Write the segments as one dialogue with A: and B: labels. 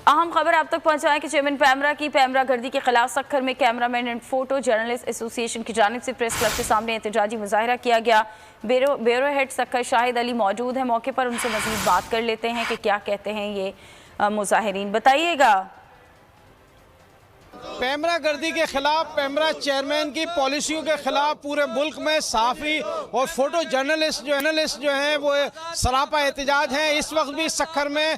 A: अहम खबर आप तक पहुंचाएं कि चेयरमैन पैमरा की पैमरा गर्दी के खिलाफ सक्खर में cameraman and photo journalist association की जानिब से प्रेस क्लब के सामने एहतजाजी मुजाहरा किया गया। ब्यूरो हेड सक्खर शाहिद अली मौजूद है, मौके पर उनसे मजीद बात कर लेते हैं कि क्या कहते हैं ये मुजाहिरीन। बताइएगा।
B: पैमरा गर्दी के खिलाफ, पैमरा चेयरमैन की पॉलिसियों के खिलाफ पूरे मुल्क में सहाफ़ी और फोटो जर्नलिस्ट जो हैं वो सरापा एहतजाज हैं। इस वक्त भी सक्खर में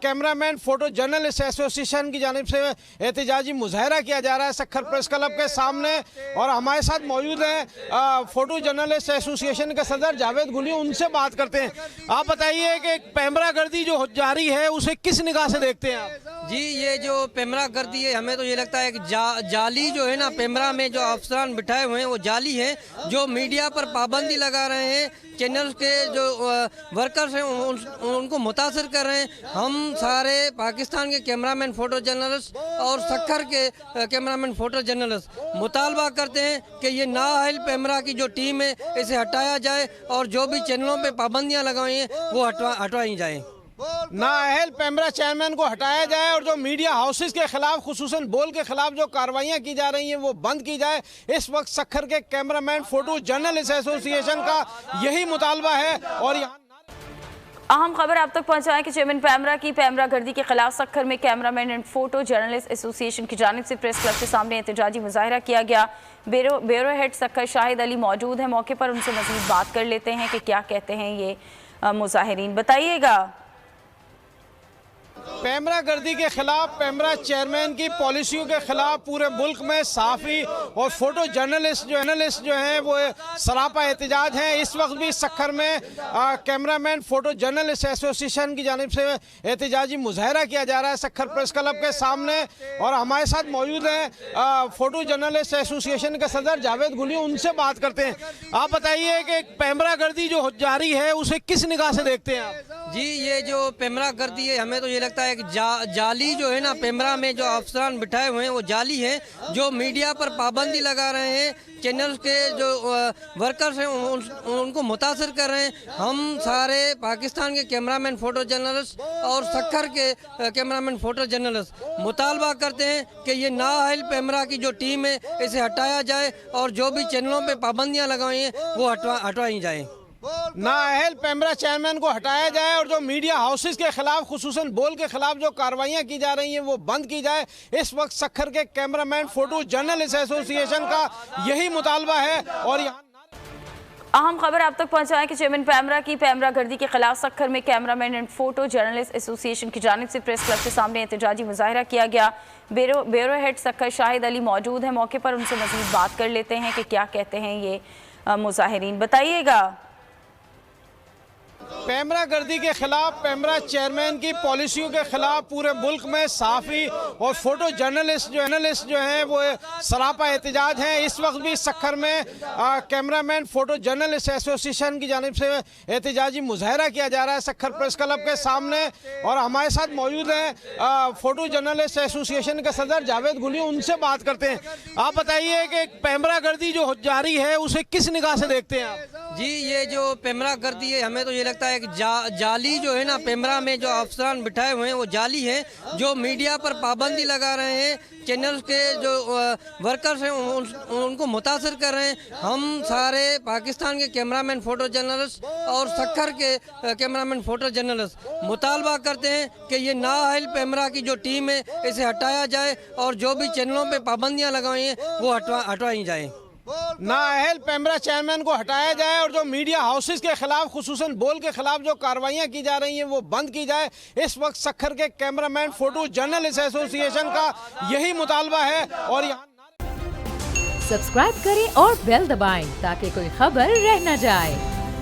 B: कैमरामैन फोटो जर्नलिस्ट एसोसिएशन की जानिब से एहतजाजी मुजाहरा किया जा रहा है सक्खर प्रेस क्लब के सामने। और हमारे साथ मौजूद हैं फोटो जर्नलिस्ट एसोसिएशन के सदर जावेद गुली, उनसे बात करते हैं। आप बताइए कि पैमरा गर्दी जो जारी है उसे किस निगाह से देखते हैं आप?
C: जी, ये जो पैमरा गर्दी है, हमें तो ये लगता है कि जाली जो है ना, पैमरा में जो अफसरान बिठाए हुए हैं वो जाली हैं, जो मीडिया पर पाबंदी लगा रहे हैं, चैनल्स के जो वर्कर्स हैं उनको मुतासर कर रहे हैं। हम सारे पाकिस्तान के कैमरामैन फ़ोटो जर्नलिस्ट और सक्खर के कैमरामैन फ़ोटो जर्नलिस्ट मुतालबा करते हैं कि ये नाअहल पैमरा की जो टीम है इसे हटाया जाए और जो भी चैनलों पे पाबंदियां लगाई हैं वो हटवाई जाएँ।
B: नाअहल पैमरा चेयरमैन को हटाया जाए और जो मीडिया हाउसेस के खिलाफ, खुसूसन बोल के खिलाफ जो कार्रवाइयाँ की जा रही हैं वो बंद की जाए। इस वक्त सक्खर के कैमरामैन फोटो जर्नलिस्ट एसोसिएशन का यही मुतालबा है। और यहाँ
A: अहम खबर आप तक पहुंचाएं कि चेयरमैन पैमरा की पैमरा गर्दी के खिलाफ सक्खर में cameraman and photo journalist association की जानिब से प्रेस क्लब के सामने एहतजाजी मुजाहरा किया गया। ब्यूरो हेड सक्खर शाहिद अली मौजूद है, मौके पर उनसे मजीद बात कर लेते हैं कि क्या कहते हैं ये मुजाहिरीन। बताइएगा।
B: पैमरा गर्दी के खिलाफ, पैमरा चेयरमैन की पॉलिसियों के खिलाफ पूरे मुल्क में सहाफ़ी और फोटो जर्नलिस्ट जो हैं वो सरापा एहतजाज हैं। इस वक्त भी सक्खर में कैमरामैन फोटो जर्नलिस्ट एसोसिएशन की जानिब से एहतजाजी मुजाहरा किया जा रहा है सक्खर प्रेस क्लब के सामने। और हमारे साथ मौजूद हैं फोटो जर्नलिस्ट एसोसिएशन के सदर जावेद गुली, उनसे बात करते हैं। आप बताइए कि पैमरा गर्दी जो जारी है उसे किस निगाह से देखते हैं आप?
C: जी, ये जो पैमरा गर्दी है, हमें तो ये लगता है कि जाली जो है ना, पैमरा में जो अफसरान बिठाए हुए हैं वो जाली हैं, जो मीडिया पर पाबंदी लगा रहे हैं, चैनल्स के जो वर्कर्स हैं उनको मुतासर कर रहे हैं। हम सारे पाकिस्तान के कैमरामैन फ़ोटो जर्नलिस्ट और सक्खर के कैमरामैन फ़ोटो जर्नलिस्ट मुतालबा करते हैं कि ये नाअहल पैमरा की जो टीम है इसे हटाया जाए और जो भी चैनलों पे पाबंदियां लगाई हैं वो हटवाई जाएँ।
B: नाअहल पैमरा चेयरमैन को हटाया जाए और जो मीडिया हाउसेस के खिलाफ, खुसूसन बोल के खिलाफ जो कार्रवाइयाँ की जा रही हैं वो बंद की जाए। इस वक्त सक्खर के कैमरामैन फोटो जर्नलिस्ट एसोसिएशन का यही मुतालबा है। और यहाँ
A: अहम खबर आप तक पहुंचाएं कि चेयरमैन पैमरा की पैमरा गर्दी के खिलाफ सक्खर में cameraman and photo journalist association की जानिब से प्रेस क्लब के सामने एहतजाजी मुजाहरा किया गया। ब्यूरो हेड सक्खर शाहिद अली मौजूद है, मौके पर उनसे मजीद बात कर लेते हैं कि क्या कहते हैं ये मुजाहिरीन। बताइएगा।
B: पैमरा गर्दी के खिलाफ, पैमरा चेयरमैन की पॉलिसियों के खिलाफ पूरे मुल्क में सहाफ़ी और फोटो जर्नलिस्ट जो हैं वो सरापा एहतजाज हैं। इस वक्त भी सक्खर में कैमरामैन फोटो जर्नलिस्ट एसोसिएशन की जानिब से एहतजाजी मुजाहरा किया जा रहा है सक्खर प्रेस क्लब के सामने। और हमारे साथ मौजूद हैं फोटो जर्नलिस्ट एसोसिएशन के सदर जावेद गुली, उनसे बात करते हैं। आप बताइए कि पैमरा गर्दी जो जारी है उसे किस निगाह से देखते हैं आप?
C: जी, ये जो पैमरा गर्दी है, हमें तो ये लगता है कि जाली जो है ना, पैमरा में जो अफसरान बिठाए हुए हैं वो जाली हैं, जो मीडिया पर पाबंदी लगा रहे हैं, चैनल्स के जो वर्कर्स हैं उनको मुतासर कर रहे हैं। हम सारे पाकिस्तान के कैमरामैन फ़ोटो जर्नलिस्ट और सक्खर के कैमरामैन फ़ोटो जर्नलिस्ट मुतालबा करते हैं कि ये नाअहल पैमरा की जो टीम है इसे हटाया जाए और जो भी चैनलों पे पाबंदियां लगाई हैं वो हटवाई जाएँ।
B: नाअहल पैमरा चेयरमैन को हटाया जाए और जो मीडिया हाउसेस के खिलाफ, खुसूसन बोल के खिलाफ जो कार्रवाइयाँ की जा रही हैं वो बंद की जाए। इस वक्त सक्खर के कैमरामैन फोटो जर्नलिस्ट एसोसिएशन का यही मुतालबा है। और यहाँ
D: सब्सक्राइब करें और बेल दबाएं ताकि कोई खबर रह न जाए।